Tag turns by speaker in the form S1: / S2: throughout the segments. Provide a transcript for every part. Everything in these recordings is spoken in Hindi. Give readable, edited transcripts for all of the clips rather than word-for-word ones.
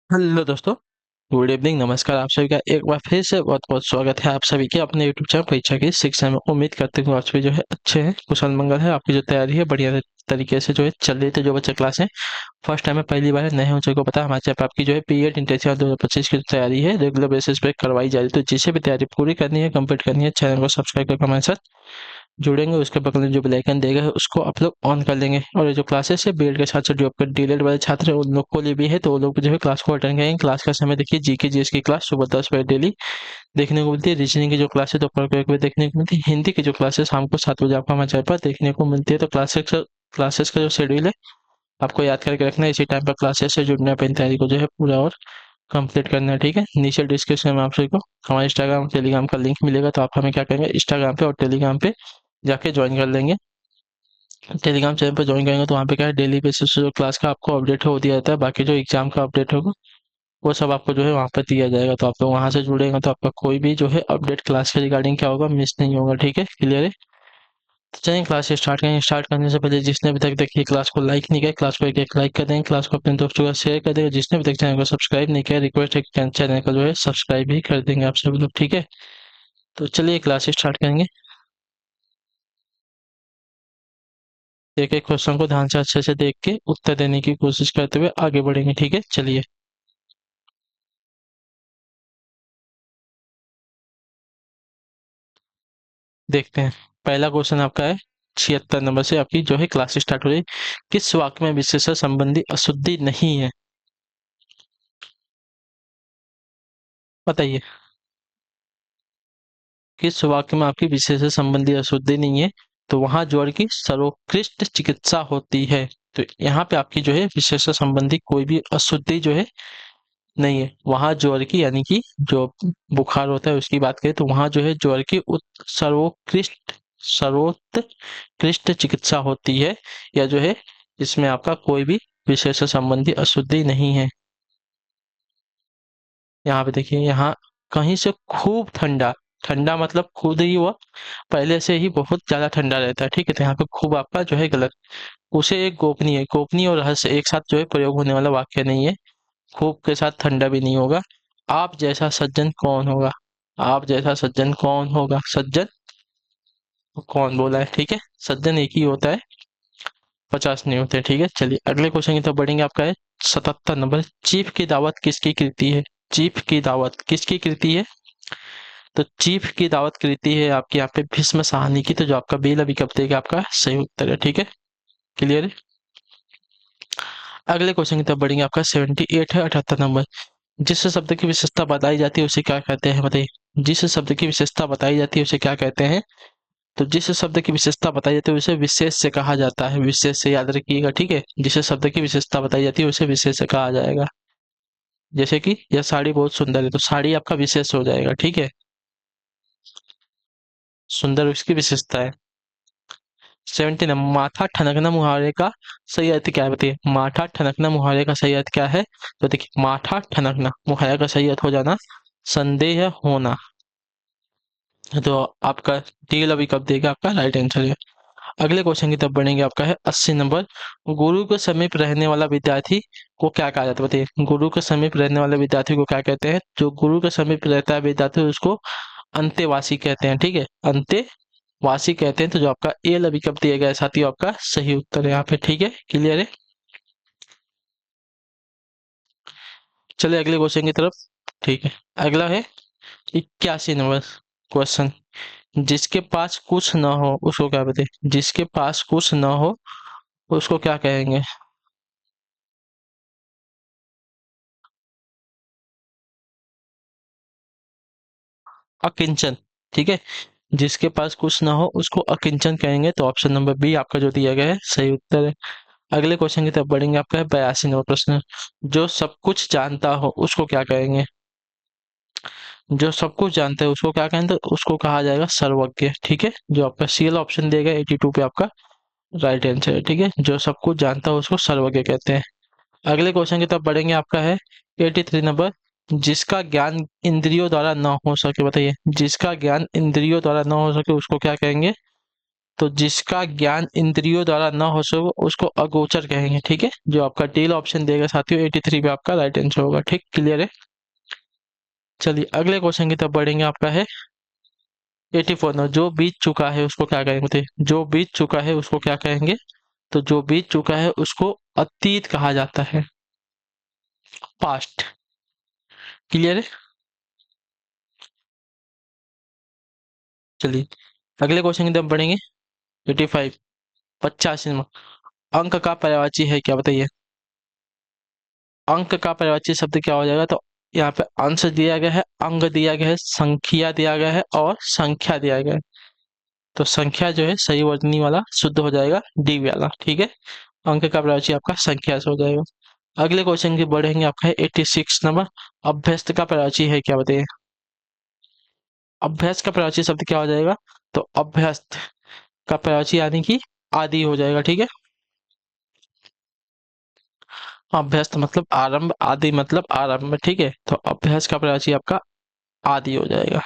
S1: हेलो दोस्तों। गुड इवनिंग, नमस्कार। आप सभी का एक बार फिर से बहुत बहुत स्वागत है आप सभी के अपने यूट्यूब चैनल परीक्षा की शिक्षा में। उम्मीद करते हैं आप सभी जो है अच्छे हैं, कुशल मंगल है। आपकी जो तैयारी है बढ़िया तरीके से जो है चल रही थी। जो बच्चे क्लास है फर्स्ट टाइम है, पहली बार है, नए हो को पता है हमारे चैनल पर आपकी जो है पीएड इंटेंसिव 2025 की जो तैयारी है रेगुलर बेसिस पे करवाई जा रही है। तो जिसे भी तैयारी पूरी करनी है, कंप्लीट करनी है, चैनल को सब्सक्राइब करके हमारे साथ जुड़ेंगे। उसके बगल में जो बेल आइकन देगा है उसको आप लोग ऑन कर लेंगे। और ये जो क्लासेस है बीएड के साथ साथ जो आपके डीएलएड वाले छात्र हैं उन लोग को लिए भी है, तो वो लोग जो है क्लास को अटेंड करेंगे। क्लास का समय देखिए, जीके जीएस की क्लास सुबह 10 बजे डेली देखने को मिलती है। रीजनिंग की जो क्लास है दोपहर को 1 बजे देखने को मिलती है। हिंदी की जो क्लास है शाम को 7 बजे आपको हमारे चैनल पर देखने को मिलती है। तो क्लासेस का जो शेड्यूल है आपको याद करके रखना है। इसी टाइम पर क्लासेस से जुड़ना है, अपनी तैयारी को जो है पूरा और कंप्लीट करना है। ठीक है, नीचे डिस्क्रिप्शन में आप सभी को हमारे इंस्टाग्राम टेलीग्राम का लिंक मिलेगा, तो आप हमें क्या करेंगे, इंस्टाग्राम पे और टेलीग्राम पे जाके ज्वाइन कर लेंगे। टेलीग्राम चैनल पर ज्वाइन करेंगे तो वहाँ पे क्या है, डेली बेसिस पे जो क्लास का आपको अपडेट हो दिया जाता है। बाकी जो एग्जाम का अपडेट होगा वो सब आपको जो है वहाँ पर दिया जाएगा। तो आप लोग वहाँ से जुड़ेंगे तो आपका कोई भी जो है अपडेट क्लास के रिगार्डिंग क्या होगा, मिस नहीं होगा। ठीक है, क्लियर है। तो चलिए क्लास स्टार्ट करेंगे। स्टार्ट करने से पहले जिसने अभी तक देखिए क्लास को लाइक नहीं किया, क्लास को एक लाइक कर देंगे, क्लास को अपने दोस्तों का शेयर कर देंगे। जिसने अभी तक चैनल को सब्सक्राइब नहीं किया, रिक्वेस्ट है कि चैनल को जो है सब्सक्राइब भी कर देंगे आप सभी लोग। ठीक है, तो चलिए क्लास स्टार्ट करेंगे। एक एक क्वेश्चन को ध्यान से अच्छे से देख के उत्तर देने की कोशिश करते हुए आगे बढ़ेंगे। ठीक है, चलिए देखते हैं। पहला क्वेश्चन आपका है 76 नंबर से आपकी जो है क्लास स्टार्ट हो रही है। किस वाक्य में विशेषण संबंधी अशुद्धि नहीं है, बताइए। किस वाक्य में आपकी विशेषण संबंधी अशुद्धि नहीं है, तो वहां ज्वर की सर्वोत्कृष्ट चिकित्सा होती है। तो यहाँ पे आपकी जो है विशेषण संबंधी कोई भी अशुद्धि जो है नहीं है। वहां ज्वर की यानी कि जो बुखार होता है उसकी बात करें तो वहां जो है ज्वर की सर्वोत्कृष्ट चिकित्सा होती है, या जो है इसमें आपका कोई भी विशेष संबंधी अशुद्धि नहीं है। यहाँ पे देखिए, यहाँ कहीं से खूब ठंडा, ठंडा मतलब खुद ही वो पहले से ही बहुत ज्यादा ठंडा रहता है। ठीक है, तो यहाँ पे खूब आपका जो है गलत। उसे एक गोपनीय गोपनीय और रहस्य एक साथ जो है प्रयोग होने वाला वाक्य नहीं है। खूब के साथ ठंडा भी नहीं होगा। आप जैसा सज्जन कौन होगा, आप जैसा सज्जन कौन होगा, सज्जन कौन बोला है। ठीक है, सज्जन एक ही होता है, 50 नहीं होते। ठीक है, चलिए अगले क्वेश्चन की तरफ बढ़ेंगे। आपका है 77 नंबर। चीफ की दावत किसकी कृति है, चीफ की दावत किसकी कृति है। तो चीफ की दावत कृति है आपकी यहाँ पे भीष्म साहनी की। तो जो आपका बेल अभी कब देगा, आपका सही उत्तर है। ठीक है, क्लियर है। अगले क्वेश्चन की तरफ बढ़ेंगे। आपका 78 है 78 नंबर। जिस शब्द की विशेषता बताई जाती है उसे क्या कहते हैं, बताइए। जिस शब्द की विशेषता बताई जाती है उसे क्या कहते हैं। तो जिस शब्द की विशेषता बताई जाती है उसे विशेष से कहा जाता है। विशेष से याद रखिएगा। ठीक है, जिस शब्द की विशेषता बताई जाती है उसे विशेष से कहा जाएगा। जैसे कि यह साड़ी बहुत सुंदर है, तो साड़ी आपका विशेष हो जाएगा। ठीक है, सुंदर उसकी विशेषता है। 17 माथा ठनकना मुहावरे का सही अर्थ क्या है, बताइए। माथा ठनकना मुहावरे का सही अर्थ क्या है। तो देखिए, माथा ठनकना मुहावरे का सही अर्थ हो जाना संदेह होना। तो आपका डील अभी कब देगा, आपका राइट आंसर है। अगले क्वेश्चन की तरफ बढ़ेंगे। आपका है 80 नंबर। गुरु के समीप रहने वाला विद्यार्थी को क्या कहा जाता है, बताइए। गुरु के समीप रहने वाले विद्यार्थी को क्या कहते हैं। जो गुरु के समीप रहता है विद्यार्थी उसको अंतेवासी कहते हैं। ठीक है, अंतेवासी कहते हैं। तो जो आपका ए अभी कब दिया गया है साथियों, आपका सही उत्तर है यहाँ पे। ठीक है, क्लियर है। चलिए अगले क्वेश्चन की तरफ। ठीक है, अगला है 81 नंबर क्वेश्चन। जिसके पास कुछ ना हो उसको क्या बताइए। जिसके पास कुछ ना हो उसको क्या कहेंगे। अकिंचन। ठीक है, जिसके पास कुछ ना हो उसको अकिंचन कहेंगे। तो ऑप्शन नंबर बी आपका जो दिया गया है सही उत्तर है। अगले क्वेश्चन की तरफ बढ़ेंगे। आपका है 82 नंबर प्रश्न। जो सब कुछ जानता हो उसको क्या कहेंगे। जो सब कुछ जानते हैं उसको क्या कहेंगे, तो उसको कहा जाएगा सर्वज्ञ। ठीक है, जो आपका सीएल ऑप्शन दिया गया 82 पे आपका राइट आंसर है। ठीक है, जो सब कुछ जानता है उसको सर्वज्ञ कहते हैं। अगले क्वेश्चन की तरफ बढ़ेंगे। आपका है 83 नंबर। जिसका ज्ञान इंद्रियों द्वारा न हो सके, बताइए। जिसका ज्ञान इंद्रियों द्वारा न हो सके उसको क्या कहेंगे। तो जिसका ज्ञान इंद्रियों द्वारा न हो सो उसको अगोचर कहेंगे। ठीक है, जो आपका डील ऑप्शन देगा साथियों 83 पे आपका राइट आंसर होगा। ठीक, क्लियर है। चलिए अगले क्वेश्चन की तरफ बढ़ेंगे। आपका है 84 ना, जो बीत चुका है उसको क्या कहेंगे? जो बीत चुका है उसको क्या कहेंगे? तो जो बीत चुका है उसको अतीत कहा जाता है, पास्ट। क्लियर है। चलिए अगले क्वेश्चन की तरफ बढ़ेंगे। 85 85 अंक का पर्यायवाची है क्या, बताइए? अंक का पर्यायवाची शब्द क्या हो जाएगा? तो यहाँ पे अंश दिया गया है, अंग दिया गया है, संख्या दिया गया है और संख्या दिया गया है। तो संख्या जो है सही वर्तनी वाला शुद्ध हो जाएगा, डी वाला। ठीक है, अंक का पर्यायवाची आपका संख्या से हो जाएगा। अगले क्वेश्चन की बढ़ेंगे। आपका है 86 नंबर, अभ्यस्त का पर्यायवाची है क्या, बताइए? अभ्यस्त का पर्यायवाची शब्द क्या हो जाएगा? तो अभ्यस्त का पर्यायवाची यानी कि आदि हो जाएगा। ठीक है, अभ्यस्त मतलब आरंभ, आदि मतलब आरंभ। ठीक है, तो अभ्यास का पर्यायवाची आपका आदि हो जाएगा।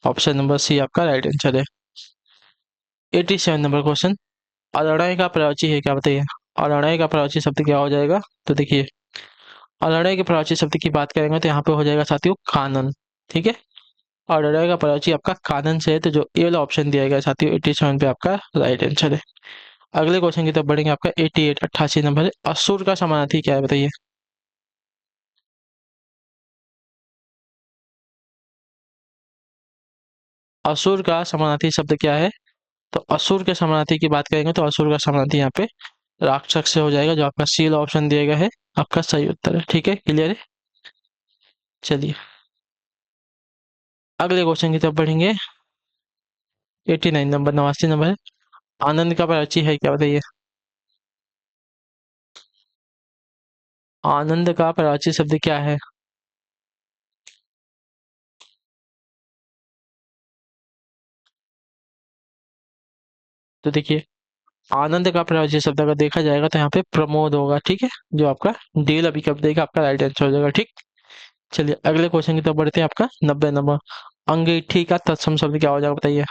S1: ऑप्शन नंबर सी आपका राइट आंसर है। 87 नंबर क्वेश्चन, अरणय का पर्यायवाची है क्या, बताइए? अरणय का पर्यायवाची शब्द क्या हो जाएगा? तो देखिए, अरणय के पर्यायवाची शब्द की बात करेंगे तो यहाँ पे हो जाएगा साथियों कानन। ठीक है, और अरणय का पर्यायवाची आपका कानन से है, तो जो ए वाला ऑप्शन दिया गया साथियों 87 पे आपका राइट आंसर है। अगले क्वेश्चन की तरफ बढ़ेंगे। आपका 88 88 नंबर है, असुर का समानार्थी क्या है, बताइए? असुर का समानार्थी शब्द क्या है? तो असुर के समानार्थी की बात करेंगे तो असुर का समानार्थी यहाँ पे राक्षस से हो जाएगा, जो आपका सी ऑप्शन दिया गया है आपका सही उत्तर है। ठीक है, क्लियर है। चलिए अगले क्वेश्चन की तरफ बढ़ेंगे। 89 नंबर, 89 नंबर है, आनंद का पर्यायवाची है क्या, बताइए? आनंद का पर्यायवाची शब्द क्या है? तो देखिए, आनंद का पर्यायवाची शब्द अगर देखा जाएगा तो यहाँ पे प्रमोद होगा। ठीक है, जो आपका डेल अभी कब देगा आपका राइट आंसर हो जाएगा। ठीक, चलिए अगले क्वेश्चन की तरफ बढ़ते हैं। आपका 90 नंबर, अंगीठी का तत्सम शब्द क्या हो जाएगा, बताइए?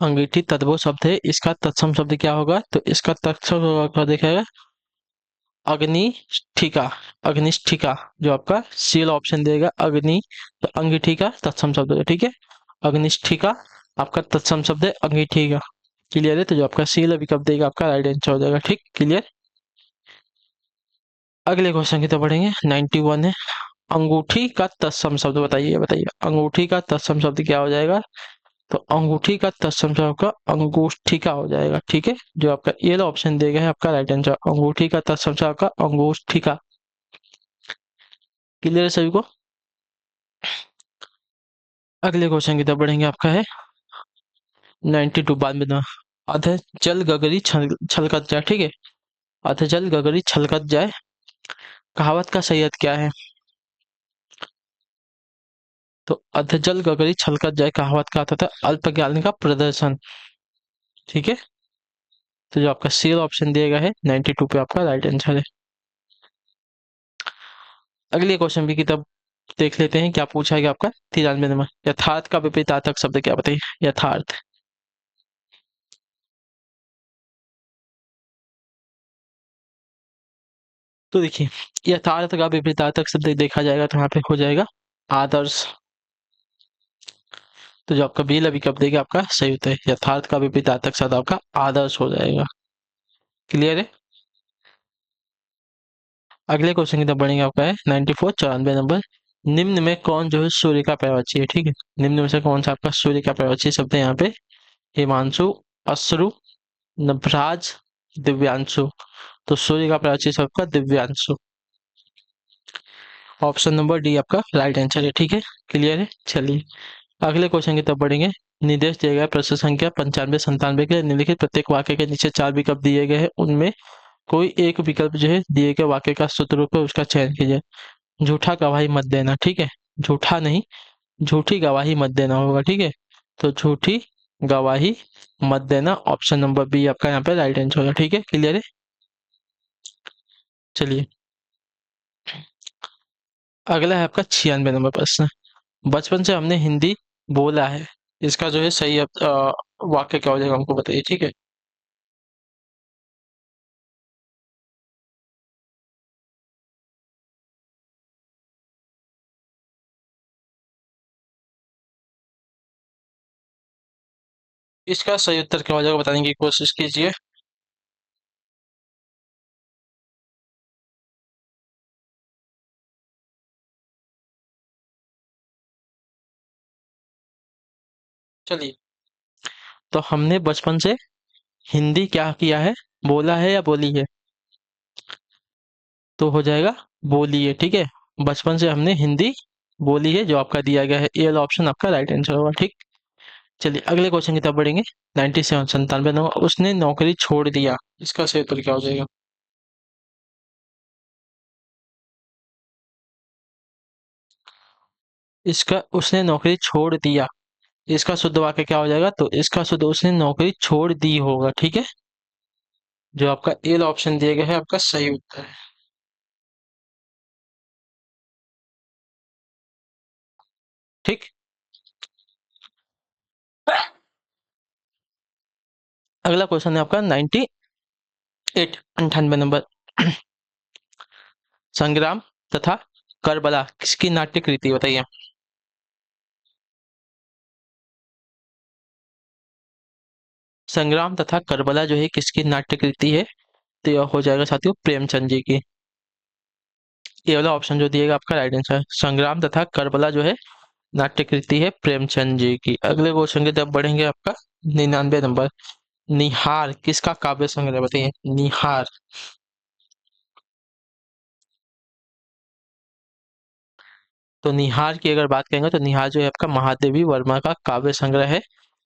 S1: अंगीठी तद्भव शब्द है, इसका तत्सम शब्द क्या होगा? तो इसका तत्सम होगा, क्या देखेगा? अग्निष्ठिका, अग्निष्ठिका, जो आपका सी ऑप्शन देगा अग्नि, तो अंगीठी का तत्सम शब्द है। ठीक है, अग्निष्ठिका आपका तत्सम शब्द है अंगीठी का। क्लियर है, तो जो आपका सी विकल्प देगा आपका राइट आंसर हो जाएगा। ठीक, क्लियर। अगले क्वेश्चन की तरफ बढ़ेंगे। 91 है, अंगूठी का तत्सम शब्द बताइए, बताइए अंगूठी का तत्सम शब्द क्या हो जाएगा? तो अंगूठी का तत्सम शब्द आपका अंगूष्ठिका हो जाएगा। ठीक है, जो आपका ये ऑप्शन देगा है आपका राइट आंसर, अंगूठी का तत्सम शब्द आपका अंगूष्ठिका। क्लियर है सभी को। अगले क्वेश्चन की तरफ बढ़ेंगे। आपका है 92 बाद में ना, अध जल गगरी छलकत जाए। ठीक है, अध जल गगरी छलकत जाए, कहावत का सही अर्थ क्या है? तो अध जल गगरी छलकत जाए कहावत का अर्थ होता है अल्प ज्ञान का प्रदर्शन। ठीक है, तो जो आपका सी ऑप्शन दिया गया है 92 पे आपका राइट आंसर है। अगले क्वेश्चन भी की तब देख लेते हैं क्या पूछा गया आपका। 93 नंबर, यथार्थ का विपरीतार्थक शब्द क्या, बताइए? यथार्थ। तो देखिए, यथार्थ का विपरीतार्थक शब्द देखा जाएगा तो यहाँ पे हो जाएगा आदर्श। तो जो आपका बी विकल्प देगा आपका सही उत्तर है, यथार्थ का विपरीतार्थक शब्द आपका आदर्श हो जाएगा। क्लियर है। अगले क्वेश्चन की तरफ बढ़ेंगे। आपका है 94 94 नंबर, निम्न में कौन जो है सूर्य का पर्यायवाची है? ठीक है, निम्न में से कौन सा आपका सूर्य का पर्यायवाची शब्द है यहाँ पे? हिमांशु, अश्रु, नभराज, दिव्यांशु। तो सूर्य का पर्यायवाची शब्द का दिव्यांशु। ऑप्शन नंबर डी आपका राइट आंसर है। ठीक है, क्लियर है। चलिए अगले क्वेश्चन की तरफ बढ़ेंगे। निर्देश दिए गए प्रश्न संख्या 95 97 के निम्नलिखित प्रत्येक वाक्य के नीचे चार विकल्प दिए गए हैं, उनमें कोई एक विकल्प जो है दिए गए वाक्य का सूत्र रूप है, उसका चयन कीजिए। झूठा गवाही मत देना। ठीक है, झूठा नहीं, झूठी गवाही मत देना होगा। ठीक है, तो झूठी गवाही मत देना, ऑप्शन नंबर बी आपका यहाँ पे राइट आंसर होगा। ठीक है, क्लियर है। चलिए अगला है आपका 96 नंबर प्रश्न, बचपन से हमने हिंदी बोला है। इसका जो है सही वाक्य क्या हो जाएगा हमको बताइए, ठीक है। इसका सही उत्तर क्या हो जाएगा बताने की कोशिश कीजिए। चलिए, तो हमने बचपन से हिंदी क्या किया है, बोला है या बोली है? तो हो जाएगा बोली है, ठीक है। बचपन से हमने हिंदी बोली है, जो आपका दिया गया है ए वाला ऑप्शन आपका राइट आंसर होगा, ठीक। चलिए अगले क्वेश्चन की तरफ बढ़ेंगे। 97 97 नंबर, उसने नौकरी छोड़ दिया, इसका सही उत्तर क्या हो जाएगा? इसका उसने नौकरी छोड़ दिया, इसका शुद्ध वाक्य क्या हो जाएगा? तो इसका शुद्ध उसने नौकरी छोड़ दी होगा, ठीक है। जो आपका ए वाला ऑप्शन दिया गया है आपका सही उत्तर है, ठीक। अगला क्वेश्चन है आपका 98 98 नंबर। संग्राम तथा करबला किसकी नाट्य कृति बताइए। संग्राम तथा करबला जो है किसकी नाट्य कृति है? तो यह हो जाएगा साथियों प्रेमचंद जी की। ये वाला ऑप्शन जो दिएगा आपका राइट आंसर है। संग्राम तथा करबला जो है नाट्य कृति है प्रेमचंद जी की। अगले क्वेश्चन की तरफ बढ़ेंगे आपका 99 नंबर। निहार किसका काव्य संग्रह बताइए। निहार, तो निहार की अगर बात करेंगे तो निहार जो है आपका महादेवी वर्मा का काव्य संग्रह है।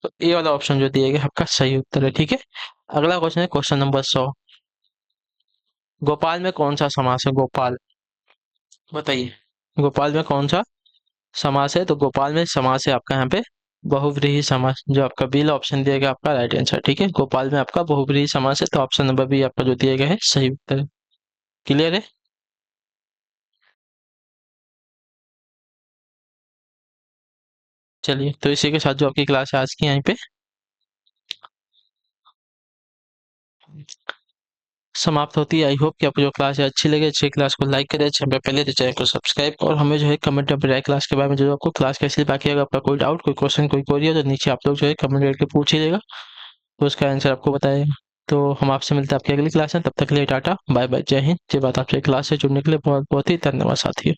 S1: तो ए वाला ऑप्शन जो दिया गया है आपका सही उत्तर है, ठीक है। अगला क्वेश्चन है क्वेश्चन नंबर 100। गोपाल में कौन सा समास है? गोपाल बताइए, गोपाल में कौन सा समास है? तो गोपाल में समास है आपका यहाँ पे बहुव्रीहि समास, जो आपका बी ऑप्शन दिया गया आपका राइट आंसर, ठीक है। गोपाल में आपका बहुव्रीहि समास है, तो ऑप्शन नंबर बी आपका जो दिया गया है सही उत्तर है। क्लियर है? चलिए, तो इसी के साथ जो आपकी क्लास है आज की यहीं पे समाप्त होती है। आई होप कि आपको जो क्लास है अच्छी लगे। अच्छी क्लास को लाइक करें, चैनल पे पहले तो चैनल को सब्सक्राइब, और हमें जो है कमेंट में बताएं क्लास के बारे में, जो आपको क्लास कैसी लगी। बाकी अगर आपका कोई डाउट, कोई क्वेश्चन, कोई क्वेरी है तो नीचे आप लोग जो है कमेंट करके पूछ लीजिएगा, तो उसका आंसर आपको बताएगा। तो हम आपसे मिलते हैं आपकी अगली क्लास में, तब तक के लिए टाटा बाय बाय, जय हिंद जय भारत। आपसे क्लास से जुड़ने के लिए बहुत बहुत ही धन्यवाद साथियों।